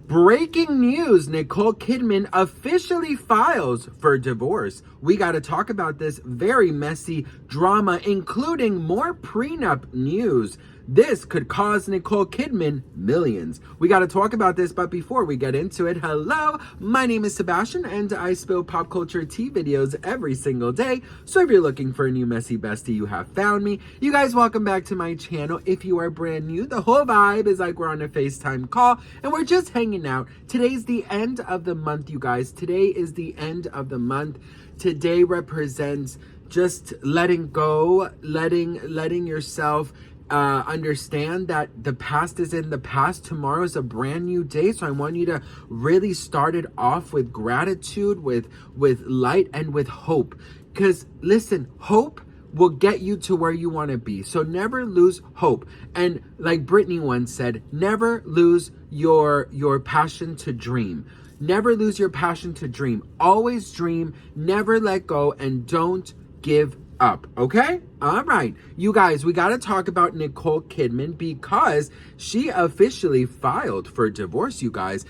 Breaking news, Nicole Kidman officially files for divorce. We got to talk about this very messy drama, including more prenup news. This could cause Nicole Kidman millions. We got to talk about this, but before we get into it, hello, my name is Sebastian, and I spill pop culture tea videos every single day. So if you're looking for a new messy bestie, you have found me. You guys, welcome back to my channel. If you are brand new, the whole vibe is like we're on a FaceTime call, and we're just hanging out. Today's the end of the month, you guys. Today is the end of the month. Today represents just letting go, letting yourself understand that the past is in the past. Tomorrow is a brand new day, so I want you to really start it off with gratitude, with light, and with hope. Because listen, hope will get you to where you want to be. So never lose hope. And like Britney once said, never lose your passion to dream. Never lose your passion to dream. Always dream, never let go, and don't give up. Okay? All right. You guys, we got to talk about Nicole Kidman because she officially filed for divorce, you guys.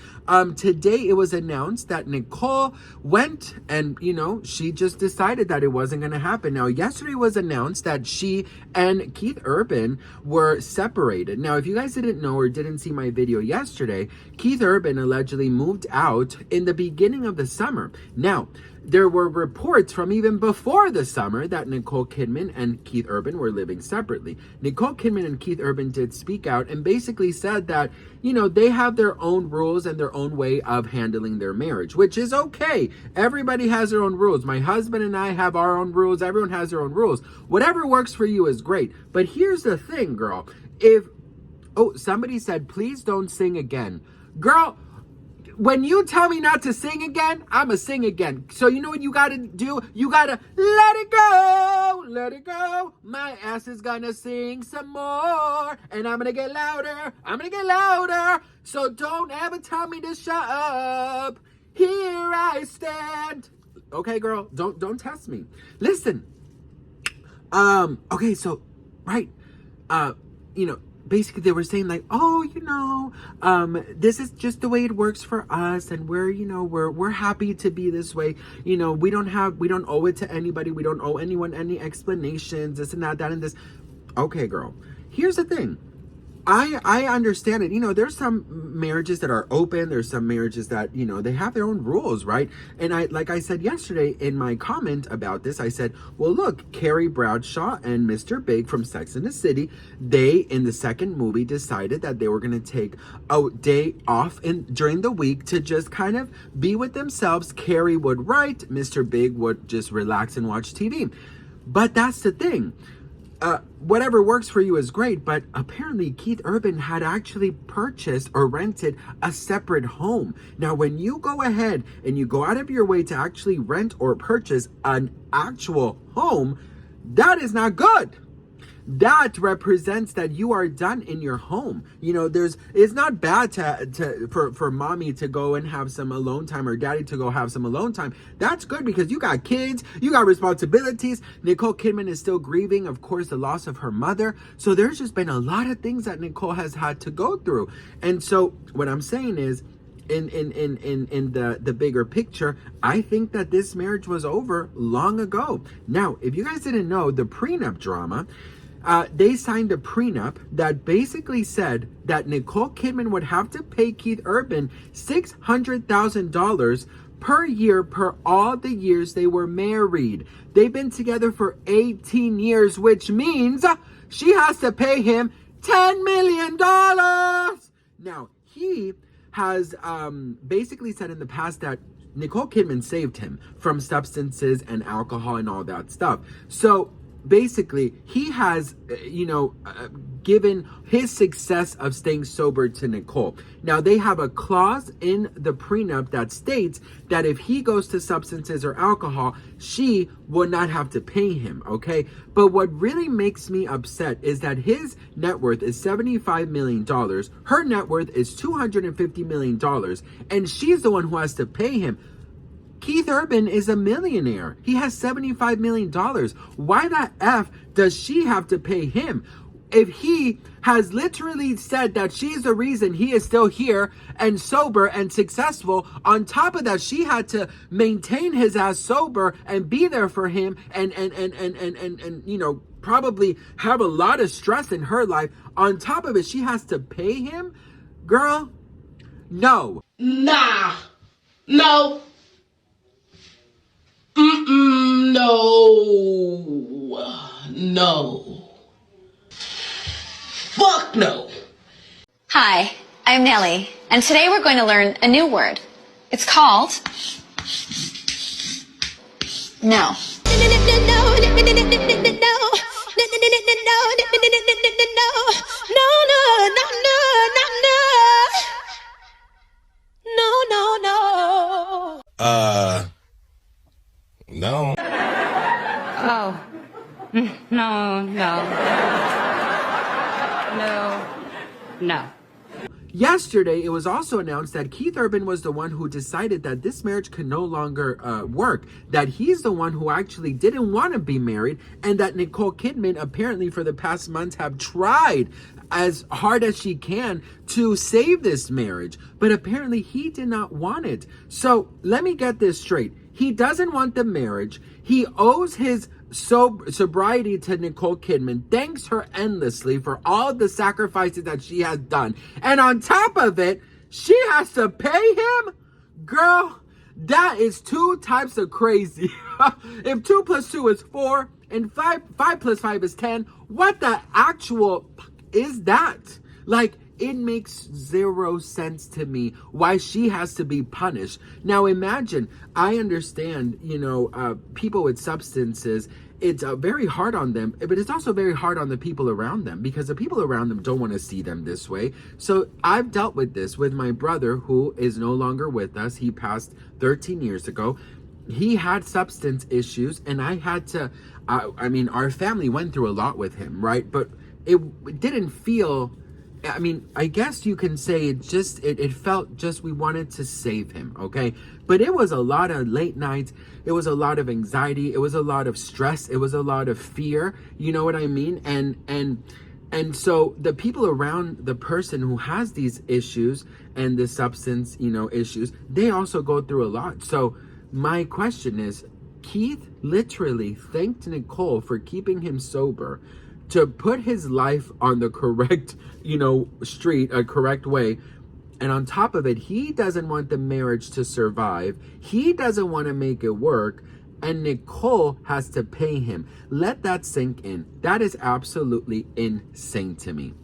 Today it was announced that Nicole went and, she just decided that it wasn't going to happen. Now, yesterday was announced that she and Keith Urban were separated. Now, if you guys didn't know or didn't see my video yesterday, Keith Urban allegedly moved out in the beginning of the summer. Now, there were reports from even before the summer that Nicole Kidman and Keith Urban were living separately. Nicole Kidman and Keith Urban did speak out and basically said that, they have their own rules and their own way of handling their marriage, which is okay. Everybody has their own rules. My husband and I have our own rules. Everyone has their own rules. Whatever works for you is great. But here's the thing, girl. Somebody said, please don't sing again. Girl, when you tell me not to sing again, I'ma sing again. So you know what you gotta do? You gotta let it go, let it go. My ass is gonna sing some more, and I'm gonna get louder, So don't ever tell me to shut up. Here I stand. Okay, girl, don't test me. Listen. Okay, so, right, basically they were saying like, this is just the way it works for us, and we're happy to be this way. We don't owe it to anybody. We don't owe anyone any explanations, this and that and this. Okay, girl, here's the thing. I understand it. There's some marriages that are open. There's some marriages that, they have their own rules, right? And like I said yesterday in my comment about this, I said, well, look, Carrie Bradshaw and Mr. Big from Sex and the City, they, in the second movie, decided that they were going to take a day off during the week to just kind of be with themselves. Carrie would write, Mr. Big would just relax and watch TV. But that's the thing. Whatever works for you is great, but apparently Keith Urban had actually purchased or rented a separate home. Now, when you go ahead and you go out of your way to actually rent or purchase an actual home, that is not good. That represents that you are done in your home. It's not bad for mommy to go and have some alone time, or daddy to go have some alone time. That's good because you got kids, you got responsibilities. Nicole Kidman is still grieving, of course, the loss of her mother. So there's just been a lot of things that Nicole has had to go through. And so what I'm saying is, in the bigger picture, I think that this marriage was over long ago. Now, if you guys didn't know, the prenup drama, they signed a prenup that basically said that Nicole Kidman would have to pay Keith Urban $600,000 per year per all the years they were married. They've been together for 18 years, which means she has to pay him $10 million. Now, he has basically said in the past that Nicole Kidman saved him from substances and alcohol and all that stuff. So basically, he has, given his success of staying sober to Nicole. Now, they have a clause in the prenup that states that if he goes to substances or alcohol, she will not have to pay him, okay? But what really makes me upset is that his net worth is $75 million. Her net worth is $250 million. And she's the one who has to pay him. Keith Urban is a millionaire. He has $75 million. Why the F does she have to pay him? if he has literally said that she's the reason he is still here and sober and successful, on top of that, she had to maintain his ass sober and be there for him and you know, probably have a lot of stress in her life. On top of it, she has to pay him. Girl, no. Nah. No. No. No. Fuck no. Hi, I'm Nellie, and today we're going to learn a new word. It's called no. No. Oh. No. No. Yesterday, it was also announced that Keith Urban was the one who decided that this marriage could no longer work, that he's the one who actually didn't want to be married, and that Nicole Kidman apparently for the past months have tried as hard as she can to save this marriage, but apparently he did not want it. So let me get this straight. He doesn't want the marriage. He owes his sobriety to Nicole Kidman, thanks her endlessly for all the sacrifices that she has done. And on top of it, she has to pay him? Girl, that is two types of crazy. If 2 + 2 is 4 and 5 + 5 is 10, what the actual is that? Like, it makes zero sense to me why she has to be punished. Now imagine, I understand, you know, people with substances, it's very hard on them, but it's also very hard on the people around them, because the people around them don't want to see them this way. So I've dealt with this with my brother, who is no longer with us. He passed 13 years ago. He had substance issues, and I had to, I mean, our family went through a lot with him, right? But it didn't feel, I mean, I guess you can say it felt just we wanted to save him, okay? But it was a lot of late nights. It was a lot of anxiety. It was a lot of stress. It was a lot of fear. You know what I mean? And so the people around the person who has these issues and the substance, you know, issues, they also go through a lot. So my question is, Keith literally thanked Nicole for keeping him sober, to put his life on the correct, you know, street, a correct way. And on top of it, he doesn't want the marriage to survive. He doesn't want to make it work. And Nicole has to pay him. Let that sink in. That is absolutely insane to me.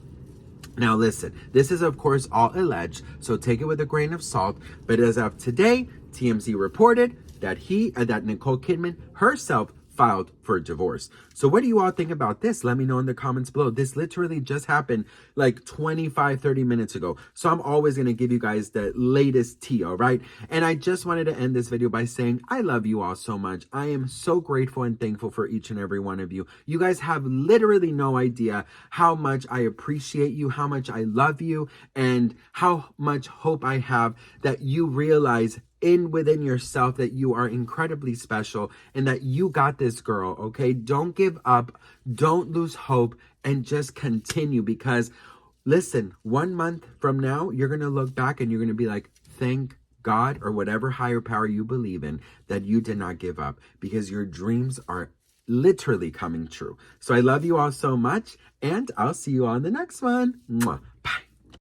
Now listen, this is of course all alleged, so take it with a grain of salt. But as of today, TMZ reported that that Nicole Kidman herself filed for divorce. So what do you all think about this? Let me know in the comments below. This literally just happened like 25-30 minutes ago. So I'm always going to give you guys the latest tea, all right? And I just wanted to end this video by saying I love you all so much. I am so grateful and thankful for each and every one of you. You guys have literally no idea how much I appreciate you, how much I love you, and how much hope I have that you realize within yourself that you are incredibly special and that you got this, girl, okay? Don't give up, don't lose hope, and just continue, because listen, 1 month from now, you're gonna look back and you're gonna be like, thank God, or whatever higher power you believe in, that you did not give up, because your dreams are literally coming true. So I love you all so much, and I'll see you on the next one. Mwah.